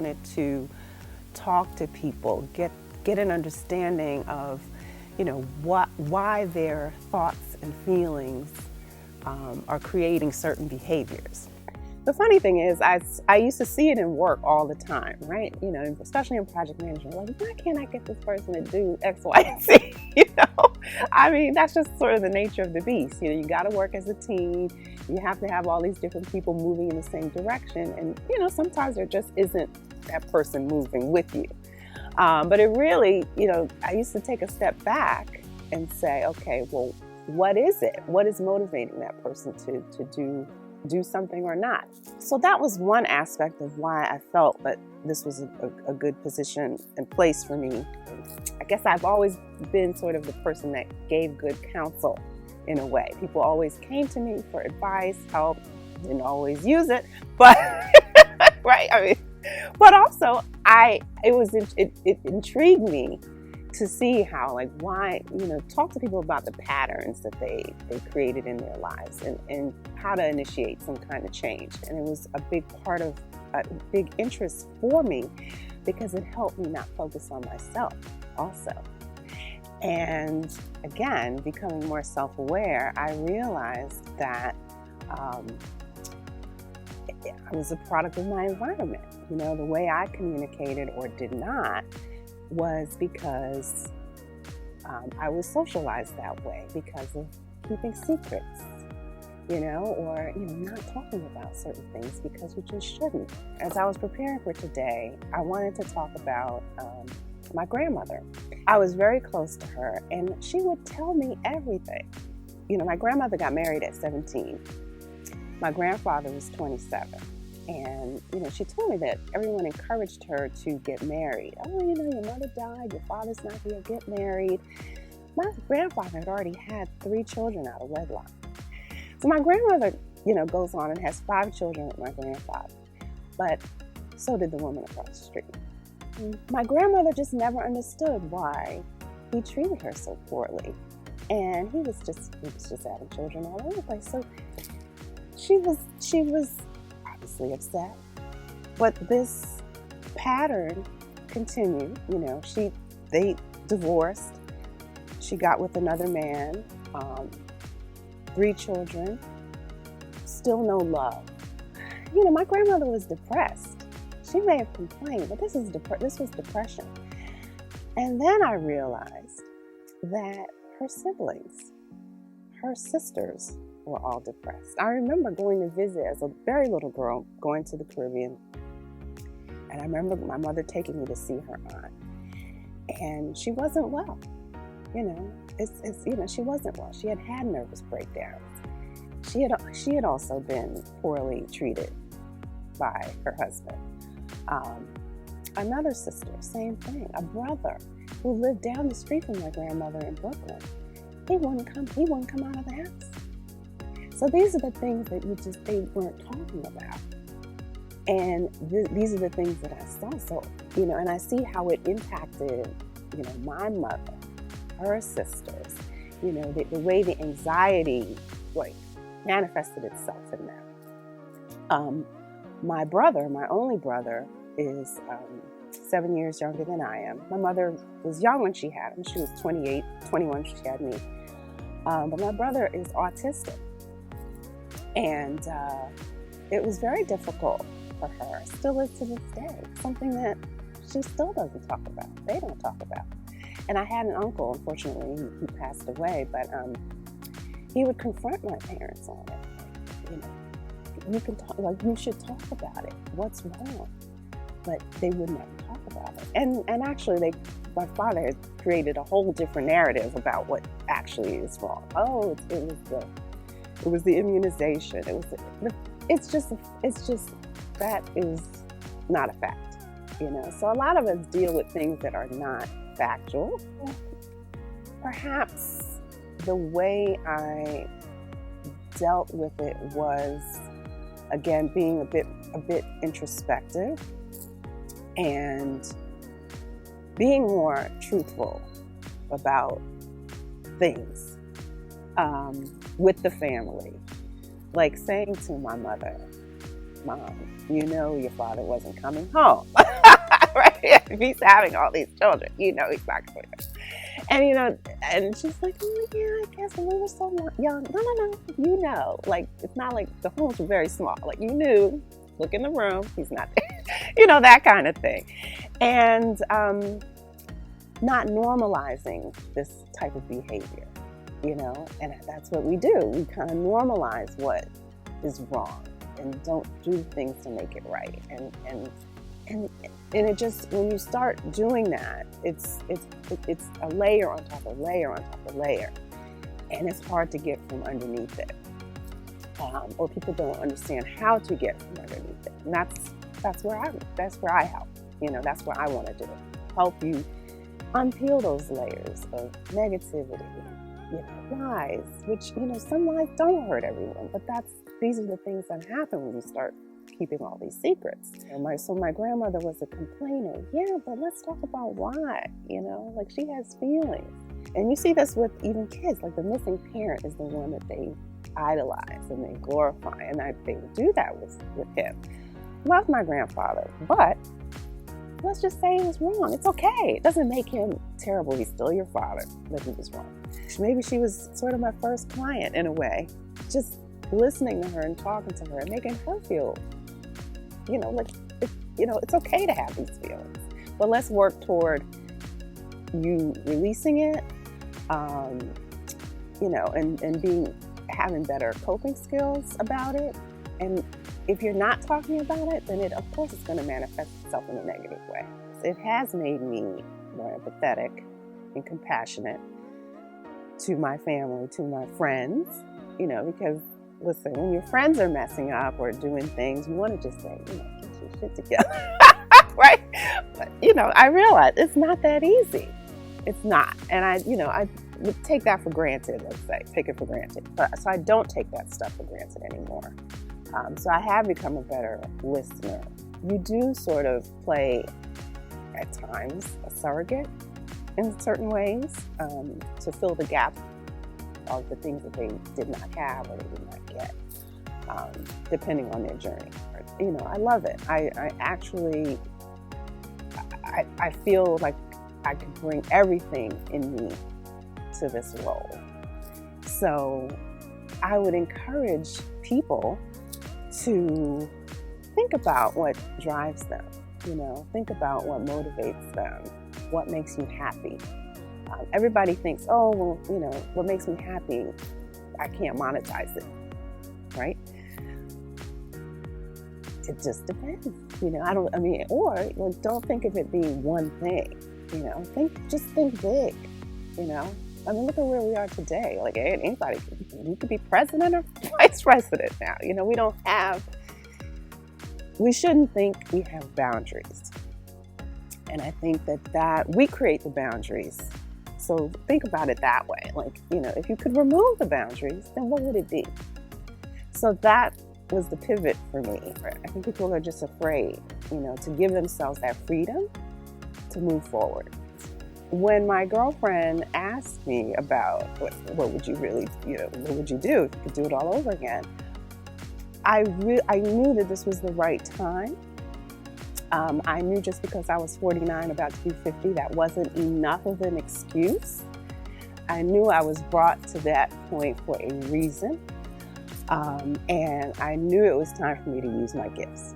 wanted to talk to people, get an understanding of, why their thoughts and feelings are creating certain behaviors. The funny thing is, I used to see it in work all the time, right? Especially in project management. Like, why can't I get this person to do X, Y, and Z? I mean, that's just sort of the nature of the beast. You got to work as a team. You have to have all these different people moving in the same direction. And, sometimes there just isn't that person moving with you. But it really, I used to take a step back and say, okay, well, what is it? What is motivating that person to do something or not? So that was one aspect of why I felt that this was a good position and place for me. I guess I've always been sort of the person that gave good counsel in a way. People always came to me for advice, help, didn't always use it, but right? I mean, but also it intrigued me to see how, why, talk to people about the patterns that they created in their lives and how to initiate some kind of change. And it was a big part of a big interest for me because it helped me not focus on myself also. And again, becoming more self-aware, I realized that I was a product of my environment. The way I communicated or did not was because I was socialized that way because of keeping secrets, or not talking about certain things because you just shouldn't. As I was preparing for today, I wanted to talk about my grandmother. I was very close to her, and she would tell me everything. My grandmother got married at 17. My grandfather was 27. And, she told me that everyone encouraged her to get married. Oh, your mother died, your father's not here, get married. My grandfather had already had 3 children out of wedlock. So my grandmother, goes on and has 5 children with my grandfather. But so did the woman across the street. My grandmother just never understood why he treated her so poorly. And he was just having children all over the place. So she was obviously upset, but this pattern continued. They divorced. She got with another man, 3 children, still no love. My grandmother was depressed. She may have complained, but this was depression. And then I realized that her siblings, her sisters, were all depressed. I remember going to visit as a very little girl, going to the Caribbean, and I remember my mother taking me to see her aunt, and she wasn't well. She wasn't well. She had nervous breakdowns. She had also been poorly treated by her husband. Another sister, same thing. A brother who lived down the street from my grandmother in Brooklyn. He wouldn't come out of the house. So these are the things that they weren't talking about. And these are the things that I saw. So, and I see how it impacted, my mother, her sisters, the way the anxiety, manifested itself in them. My brother, my only brother, is 7 years younger than I am. My mother was young when she had him. She was 28, 21 when she had me. But my brother is autistic. And it was very difficult for her, still is to this day, something that she still doesn't talk about. They don't talk about. And I had an uncle, unfortunately, he passed away, but he would confront my parents on it. You can talk, you should talk about it. What's wrong? But they would not talk about it. And actually, my father had created a whole different narrative about what actually is wrong. Oh, it was the immunization. It's just that is not a fact, So a lot of us deal with things that are not factual. Perhaps the way I dealt with it was, again, being a bit introspective and being more truthful about things with the family. Like saying to my mother, Mom, your father wasn't coming home. If he's having all these children, he's not going to. And, and she's like, oh, yeah, I guess when we were so young. No. Like, it's not like the homes were very small. Like, you knew, look in the room, he's not there. That kind of thing. And not normalizing this type of behavior, and that's what we do. We kind of normalize what is wrong and don't do things to make it right. And it just, when you start doing that, it's a layer on top of layer on top of layer, and it's hard to get from underneath it, or people don't understand how to get from underneath it. And that's where I help. That's what I want to do, help you unpeel those layers of negativity, lies, which some lies don't hurt everyone, but these are the things that happen when you start keeping all these secrets. So my grandmother was a complainer. Yeah, but let's talk about why, like she has feelings. And you see this with even kids, like the missing parent is the one that they idolize and they glorify. And they do that with him. Love my grandfather, but let's just say he was wrong. It's okay. It doesn't make him terrible. He's still your father, but he was wrong. Maybe she was sort of my first client in a way. Just listening to her and talking to her and making her feel, it's okay to have these feelings. But let's work toward you releasing it, and having better coping skills about it. And if you're not talking about it, then of course it's going to manifest itself in a negative way. It has made me more empathetic and compassionate to my family, to my friends, because listen, when your friends are messing up or doing things, you want to just say, get your shit together, right? But, I realize it's not that easy. It's not. And I would take that for granted, let's say, take it for granted. So I don't take that stuff for granted anymore. So I have become a better listener. You do sort of play, at times, a surrogate in certain ways, to fill the gap of the things that they did not have or they did not get, depending on their journey. I love it. I actually feel like I could bring everything in me to this role. So I would encourage people to think about what drives them, think about what motivates them, what makes you happy. Everybody thinks, oh, well, what makes me happy, I can't monetize it, right? It just depends, or don't think of it being one thing, think big, look at where we are today. Like anybody, you could be president or vice president now. We shouldn't think we have boundaries. And I think that we create the boundaries. So think about it that way. Like, if you could remove the boundaries, then what would it be? So that was the pivot for me. I think people are just afraid, to give themselves that freedom to move forward. When my girlfriend asked me about what would you really, what would you do if you could do it all over again? I knew that this was the right time. I knew just because I was 49, about to be 50, that wasn't enough of an excuse. I knew I was brought to that point for a reason. And I knew it was time for me to use my gifts.